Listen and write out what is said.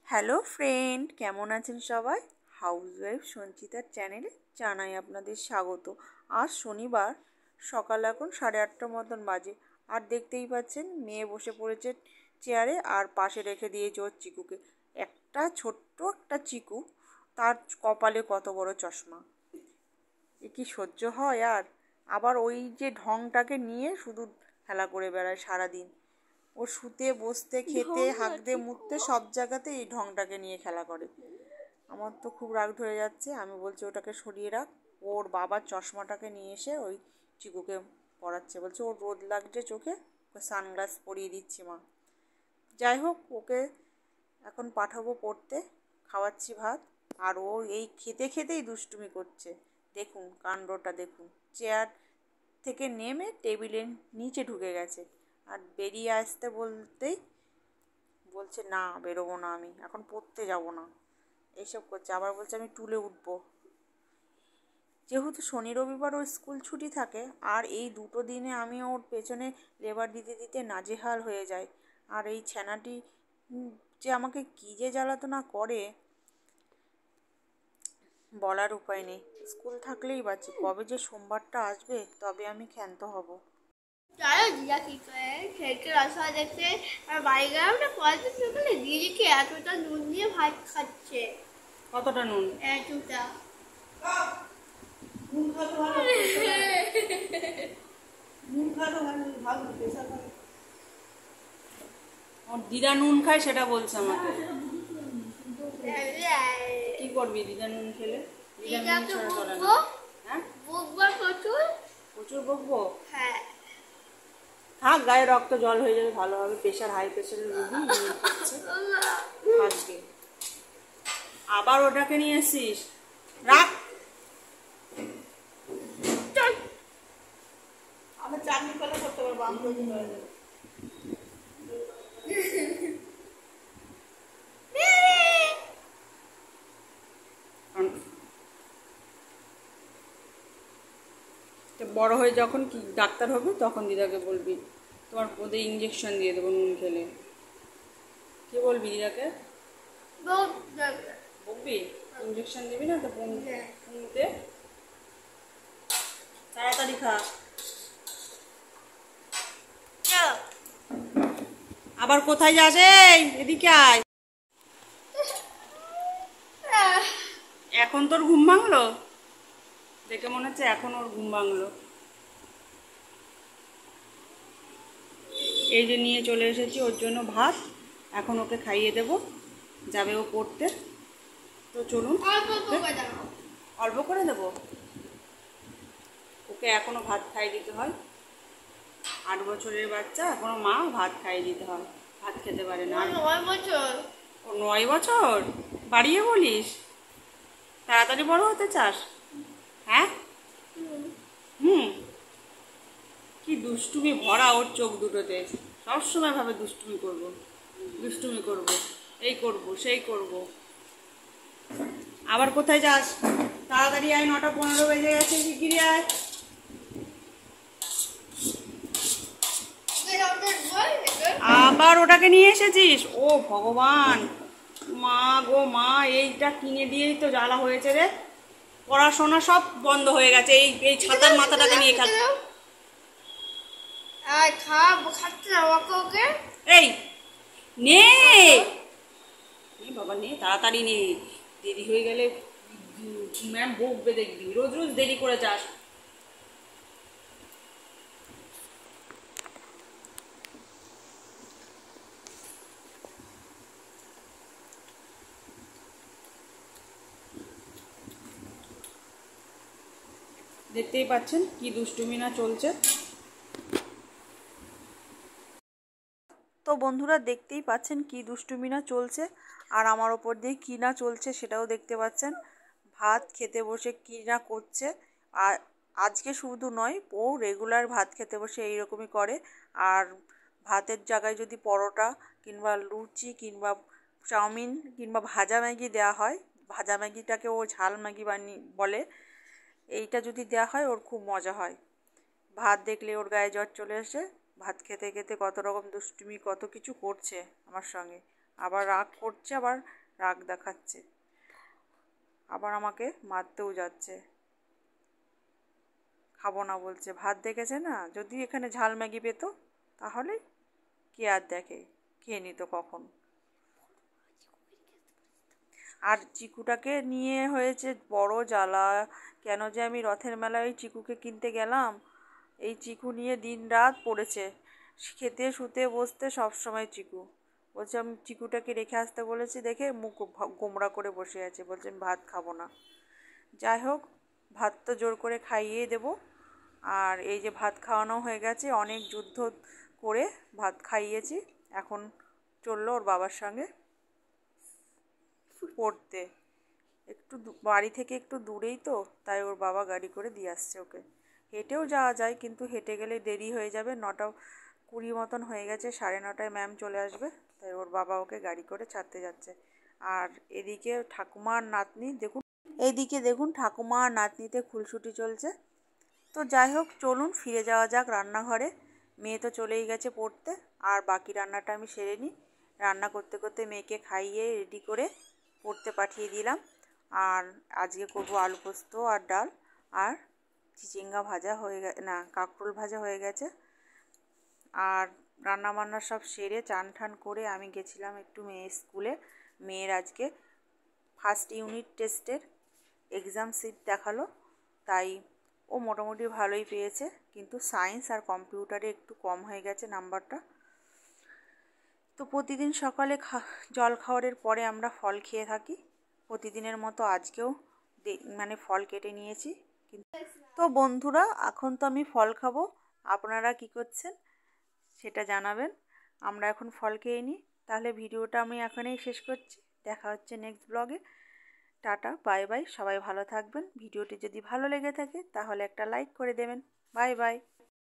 Hello friend, কেমন আছেন সবাই? হাউসওয়াইফ সঞ্চিতার চ্যানেলে জানাই আপনাদের স্বাগত। আজ শনিবার, সকাল এখন 8:30 মতন বাজে। আর দেখতেই পাচ্ছেন মেয়ে বসে পড়েছে চেয়ারে, আর পাশে রেখে দিয়েছে ওর চিকুকে। ছোট্ট একটা চিকু, তার কপালে কত বড় চশমা, এ কি সহ্য হয়? আর আবার ওই যে ঢংটাকে নিয়ে শুধু খেলা করে বেড়ায় সারাদিন। ও শুতে বসতে খেতে হাঁকতে মুততে সব জায়গাতে এই ঢংটাকে নিয়ে খেলা করে। আমার তো খুব রাগ ধরে যাচ্ছে। আমি বলছি ওটাকে সরিয়ে রাখ। ওর বাবার চশমাটাকে নিয়ে এসে ওই চিকুকে পরাচ্ছে, বলছে ওর রোদ লাগছে চোখে, ওকে সানগ্লাস পরিয়ে দিচ্ছি মা। যাই হোক, ওকে এখন পাঠাবো পড়তে, খাওয়াচ্ছি ভাত। আর ও এই খেতে খেতেই দুষ্টুমি করছে। দেখুন কাণ্ডটা দেখুন, চেয়ার থেকে নেমে টেবিলের নিচে ঢুকে গেছে। আর বেরিয়ে আসতে বলতেই বলছে না, বেরোবো না, আমি এখন পড়তে যাব না, এইসব করছে। আবার বলছে আমি টুলে উঠবো। যেহেতু শনি রবিবার ওর স্কুল ছুটি থাকে, আর এই দুটো দিনে আমি ওর পেছনে লেবার দিতে দিতে নাজেহাল হয়ে যাই। আর এই ছানাটি যে আমাকে কী যে জ্বালাতনা করে, বলার উপায় নেই। স্কুল থাকলেই বাঁচি, কবে যে সোমবারটা আসবে তবে আমি ক্ষান্ত হব। চলো দিদা কি করে খেলতে রসা দেখতে আর বাড়ি গেলাম না, কলেজে সকালে দিদিকে এতটা নুন দিয়ে ভাত খাচ্ছে। কতটা নুন? এতটা নুন খাওয়া ভালো, নুন খাওয়া ভালো, প্রেশার ভালো। ওর দিদা নুন খায় সেটা বলছে আমাকে। কি করবি দিদা নুন খেলে? দিদা নুন দিদাকে ছাড়া করে না। বকবো, হ্যাঁ, বকবো প্রচুর। প্রচুর বকবো? হ্যাঁ, থাক, গায়ে রক্ত জল হয়ে যাবে, ভালো হবে। প্রেশার, হাই প্রেশারের রোগী নিয়ে খাচ্ছে, আজকে আবার ওটাকে নিয়ে এসছিস, রাখ। আমি চাটনি পালা করতে পারবো, আমি তৈরি হয়ে যাবে। বড় হয়ে যখন কি ডাক্তার হবে তখন দিদাকে বলবি তোমার ওদের ইঞ্জেকশন দিয়ে দেবো নুন খেলে। কি বলবি দিদাকে? বলবি ইঞ্জেকশন দিবি না তো? পুনতে তাড়াতাড়ি খা। আবার কোথায় যাস? এই এদিকে আয়। এখন তোর ঘুম ভাঙলো? দেখে মনে হচ্ছে এখন ওর ঘুম ভাঙলো। এই যে নিয়ে চলে এসেছি ওর জন্য ভাত, এখন ওকে খাইয়ে দেব, যাবে ও পড়তে। তো চলুন, অল্প করে দেবো। ওকে এখনো ভাত খাইয়ে দিতে হয়। 8 বছরের বাচ্চা, এখনো মা ভাত খাইয়ে দিতে হয়, ভাত খেতে পারে না। 9 বছর। ও 9 বছর? বাড়িয়ে বলিস? তাড়াতাড়ি বড় হতে চাস? হ্যাঁ, হুম। কি দুষ্টুমি ভরা ওর চোখ দুটোতে, সবসময় ভাবে দুষ্টুমি করব, দুষ্টুমি করব, এই করব সেই করব। আবার কোথায় যাস? তাড়াতাড়ি আয়, 9:15 বেজে গেছে, শিগগিরি আয়। আবার ওটাকে নিয়ে এসেছিস? ও ভগবান, মা গো মা, এইটা কিনে দিয়েই তো জ্বালা হয়েছে রে। পড়াশোনা সব বন্ধ হয়ে গেছে এই এই ছাতার মাথাটাকে নিয়ে খেলতে। খাচ্ছে না ওকে। এই নে বাবা, নে তাড়াতাড়ি নে, দেরি হয়ে গেলে ম্যাম বকবে দেখবি, রোজ রোজ দেরি করে যাস। দেখতেই পাচ্ছেন কি দুষ্টুমি না চলছে। তো বন্ধুরা, দেখতেই পাচ্ছেন কি দুষ্টুমি না চলছে, আর আমার ওপর দিয়ে কী না চলছে সেটাও দেখতে পাচ্ছেন। ভাত খেতে বসে কী না করছে। আর আজকে শুধু নয়, ও রেগুলার ভাত খেতে বসে এইরকমই করে। আর ভাতের জায়গায় যদি পরোটা কিংবা লুচি কিংবা চাউমিন কিংবা ভাজা ম্যাগি দেওয়া হয়, ভাজা ম্যাগিটাকে ও ঝাল ম্যাগি বলে, এইটা যদি দেওয়া হয় ওর খুব মজা হয়। ভাত দেখলে ওর গায়ে জ্বর চলে আসে। ভাত খেতে খেতে কত রকম দুষ্টুমি কত কিছু করছে আমার সঙ্গে, আবার রাগ করছে, আবার রাগ দেখাচ্ছে, আবার আমাকে মারতেও যাচ্ছে। খাবো না বলছে, ভাত দেখেছে না, যদি এখানে ঝাল ম্যাগি পেতো তাহলে কে আর দেখে, খেয়ে নিত কখন। আর চিকুটাকে নিয়ে হয়েছে বড় জ্বালা। কেন যে আমি রথের মেলায় ওই চিকুকে কিনতে গেলাম, এই চিকু নিয়ে দিন রাত পড়েছে, খেতে শুতে বসতে সবসময় চিকু। বলছে আমি চিকুটাকে রেখে আসতে বলেছি দেখে মুখ গোমড়া করে বসে আছে, বলছে আমি ভাত খাবো না। যাই হোক, ভাত তো জোর করে খাইয়ে দেবো। আর এই যে ভাত খাওয়ানো হয়ে গেছে, অনেক যুদ্ধ করে ভাত খাইয়েছি, এখন চললো ওর বাবার সঙ্গে পড়তে। একটু বাড়ি থেকে একটু দূরেই তো, তাই ওর বাবা গাড়ি করে দিয়ে আসছে ওকে। হেঁটেও যাওয়া যায়, কিন্তু হেঁটে গেলে দেরি হয়ে যাবে, 9:20 মতন হয়ে গেছে, 9:30 ম্যাম চলে আসবে, তাই ওর বাবা ওকে গাড়ি করে ছাড়তে যাচ্ছে। আর এদিকে ঠাকুমা আর নাতনি দেখুন, এইদিকে দেখুন ঠাকুমা আর নাতনিতে খুলসুটি চলছে। তো যাই হোক, চলুন ফিরে যাওয়া যাক রান্নাঘরে। মেয়ে তো চলেই গেছে পড়তে, আর বাকি রান্নাটা আমি সেরে নিই। রান্না করতে করতে মেয়েকে খাইয়ে রেডি করে পড়তে পাঠিয়ে দিলাম। আর আজকে করবো আলু পোস্ত আর ডাল, আর চিচিঙ্গা ভাজা হয়ে গেছে, না কাঁকরোল ভাজা হয়ে গেছে। আর রান্না বান্না সব সেরে চান ঠান করে আমি গেছিলাম একটু মেয়ের স্কুলে। মেয়ের আজকে ফার্স্ট ইউনিট টেস্টের এক্সাম সিট দেখালো, তাই ও মোটামুটি ভালোই পেয়েছে, কিন্তু সায়েন্স আর কম্পিউটারে একটু কম হয়ে গেছে নাম্বারটা। তো প্রতিদিন সকালে জল খাওয়ারের পরে আমরা ফল খেয়ে থাকি, প্রতিদিনের মতো আজকেও মানে ফল কেটে নিয়েছি। তো বন্ধুরা, এখন তো আমি ফল খাবো, আপনারা কি করছেন সেটা জানাবেন। আমরা এখন ফল খেয়ে নিই, তাহলে ভিডিওটা আমি এখানেই শেষ করছি। দেখা হচ্ছে নেক্সট ব্লগে। টাটা, বাই বাই, সবাই ভালো থাকবেন। ভিডিওটি যদি ভালো লেগে থাকে তাহলে একটা লাইক করে দেবেন। Bye bye.